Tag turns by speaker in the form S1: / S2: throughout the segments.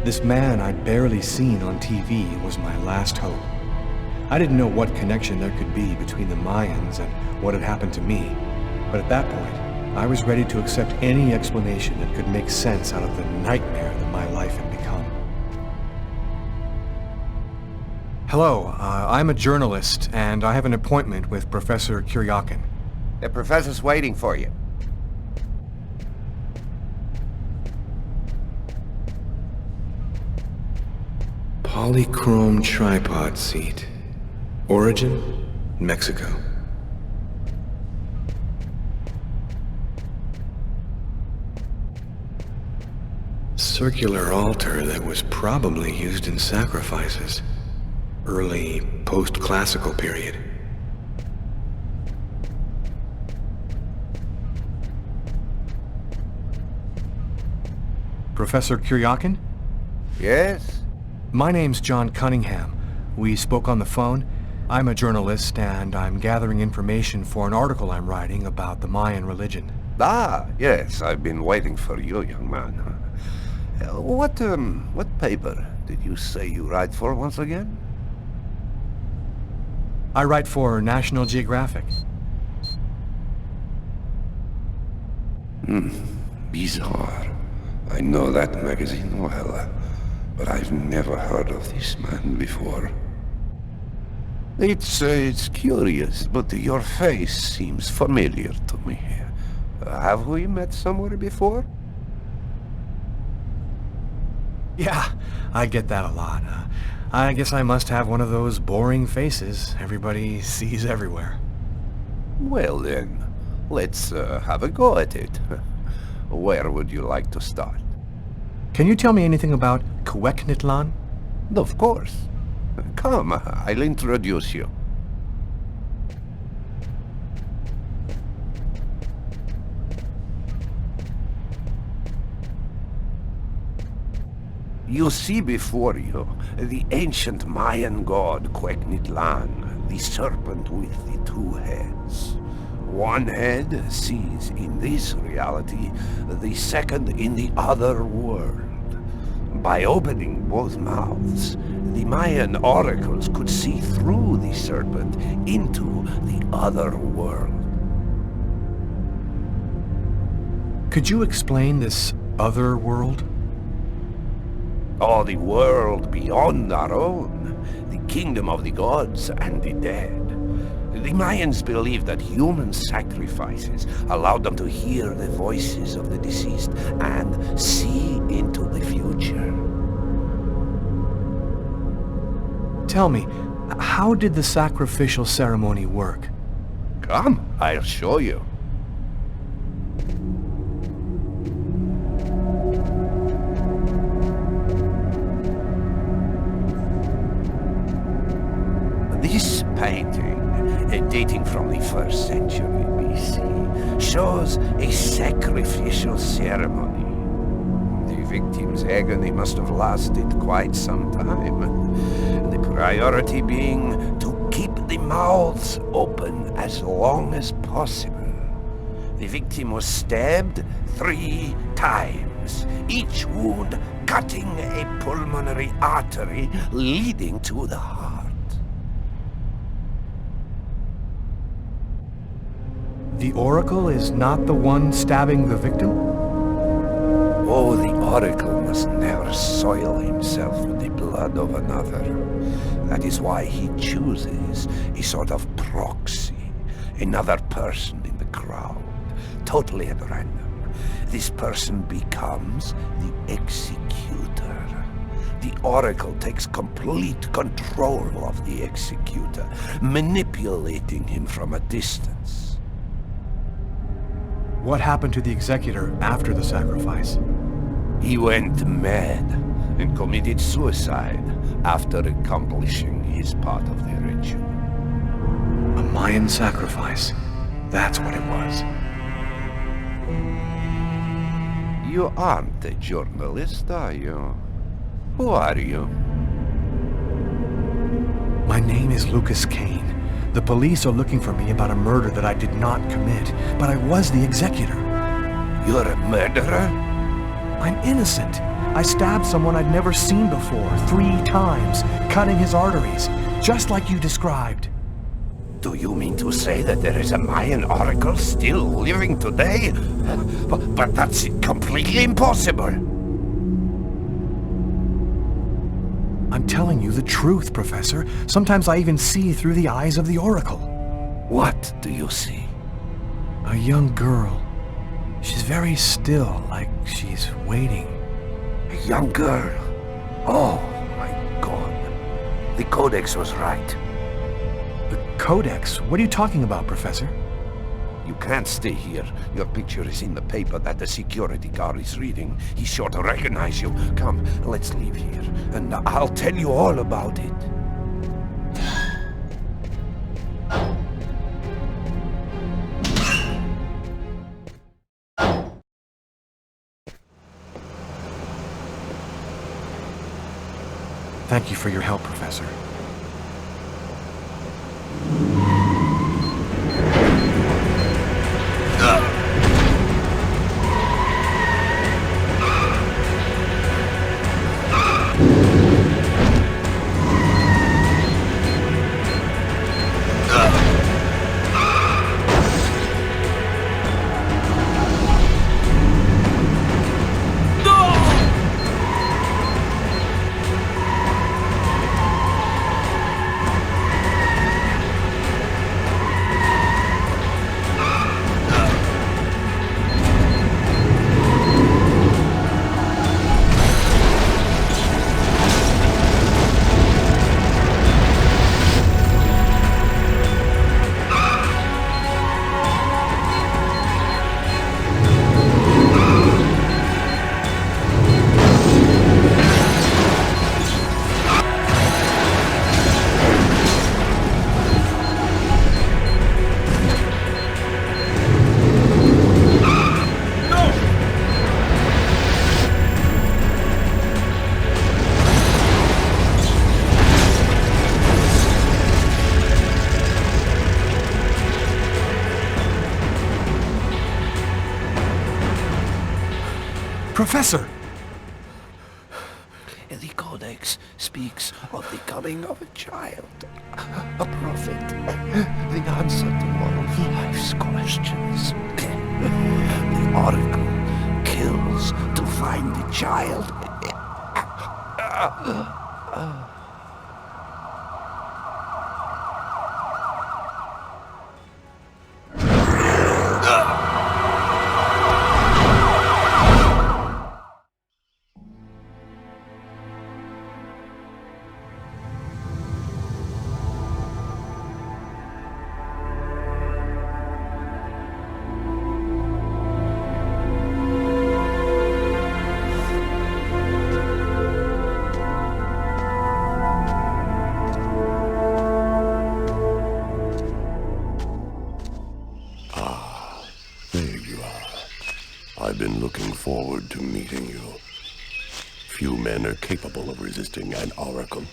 S1: This man I'd barely seen on TV was my last hope. I didn't know what connection there could be between the Mayans and what had happened to me, but at that point, I was ready to accept any explanation that could make sense out of the nightmare that my life had become. Hello, I'm a journalist, and I have an appointment with Professor Kuriakin.
S2: The professor's waiting for you.
S1: Polychrome tripod seat. Origin, Mexico. Circular altar that was probably used in sacrifices. Early post-classical period. Professor Kuriakin?
S2: Yes?
S1: My name's John Cunningham. We spoke on the phone. I'm a journalist, and I'm gathering information for an article I'm writing about the Mayan religion.
S2: Ah, yes, I've been waiting for you, young man. What paper did you say you write for once again?
S1: I write for National Geographic.
S2: Bizarre. I know that magazine well, but I've never heard of this man before. It's curious, but your face seems familiar to me. Have we met somewhere before?
S1: Yeah, I get that a lot. I guess I must have one of those boring faces everybody sees everywhere.
S2: Well then, let's have a go at it. Where would you like to start?
S1: Can you tell me anything about Cuecnitlan?
S2: Of course. Come, I'll introduce you. You see before you the ancient Mayan god Cuecnitlan, the serpent with the two heads. One head sees in this reality, the second in the other world. By opening both mouths, the Mayan oracles could see through the serpent into the other world.
S1: Could you explain this other world?
S2: Oh, the world beyond our own, the kingdom of the gods and the dead. The Mayans believed that human sacrifices allowed them to hear the voices of the deceased and see into the future.
S1: Tell me, how did the sacrificial ceremony work?
S2: Come, I'll show you. This painting, dating from the 1st century BC, shows a sacrificial ceremony. The victim's agony must have lasted quite some time, the priority being to keep the mouths open as long as possible. The victim was stabbed 3 times, each wound cutting a pulmonary artery leading to the heart.
S1: The Oracle is not the one stabbing the victim?
S2: Oh, the Oracle must never soil himself with the blood of another. That is why he chooses a sort of proxy, another person in the crowd, totally at random. This person becomes the executor. The Oracle takes complete control of the executor, manipulating him from a distance.
S1: What happened to the executor after the sacrifice?
S2: He went mad and committed suicide after accomplishing his part of the ritual.
S1: A Mayan sacrifice. That's what it was.
S2: You aren't a journalist, are you? Who are you?
S1: My name is Lucas Kane. The police are looking for me about a murder that I did not commit, but I was the executor.
S2: You're a murderer?
S1: I'm innocent. I stabbed someone I'd never seen before 3 times, cutting his arteries, just like you described.
S2: Do you mean to say that there is a Mayan oracle still living today? But that's completely impossible.
S1: I'm telling you the truth, Professor. Sometimes I even see through the eyes of the oracle.
S2: What do you see?
S1: A young girl. She's very still, like she's waiting.
S2: A young girl? Oh, my God. The Codex was right.
S1: The Codex? What are you talking about, Professor?
S2: You can't stay here. Your picture is in the paper that the security guard is reading. He's sure to recognize you. Come, let's leave here, and I'll tell you all about it.
S1: Thank you for your help, Professor. Professor!
S2: The Codex speaks of the coming of a child, a prophet, the answer to all of life's questions. The oracle kills to find the child.
S3: I've been looking forward to meeting you. Few men are capable of resisting an oracle.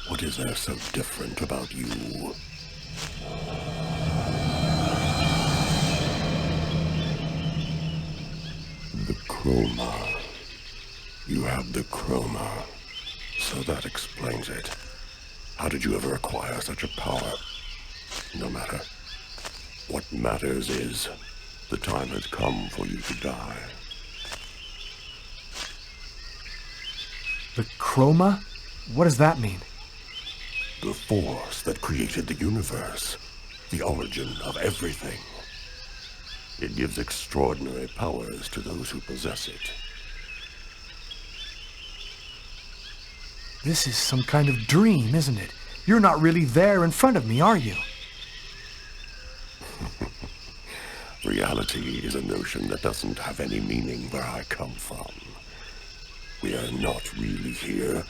S3: What is there so different about you? The chroma. You have the chroma. So that explains it. How did you ever acquire such a power? No matter. What matters is, the time has come for you to die.
S1: The chroma? What does that mean?
S3: The force that created the universe. The origin of everything. It gives extraordinary powers to those who possess it.
S1: This is some kind of dream, isn't it? You're not really there in front of me, are you?
S3: Reality is a notion that doesn't have any meaning where I come from. We are not really here,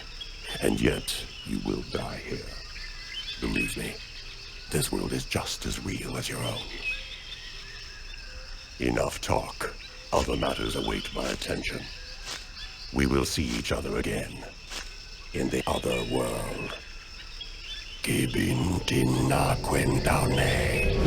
S3: and yet you will die here. Believe me, this world is just as real as your own. Enough talk. Other matters await my attention. We will see each other again, in the other world. Gibin tina quentane.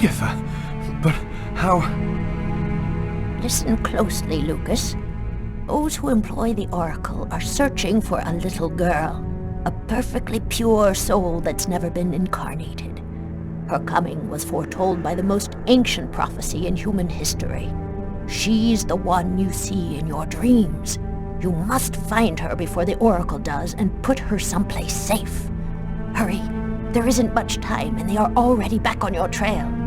S1: Agatha! But how...
S4: Listen closely, Lucas. Those who employ the Oracle are searching for a little girl, a perfectly pure soul that's never been incarnated. Her coming was foretold by the most ancient prophecy in human history. She's the one you see in your dreams. You must find her before the Oracle does and put her someplace safe. Hurry, there isn't much time and they are already back on your trail.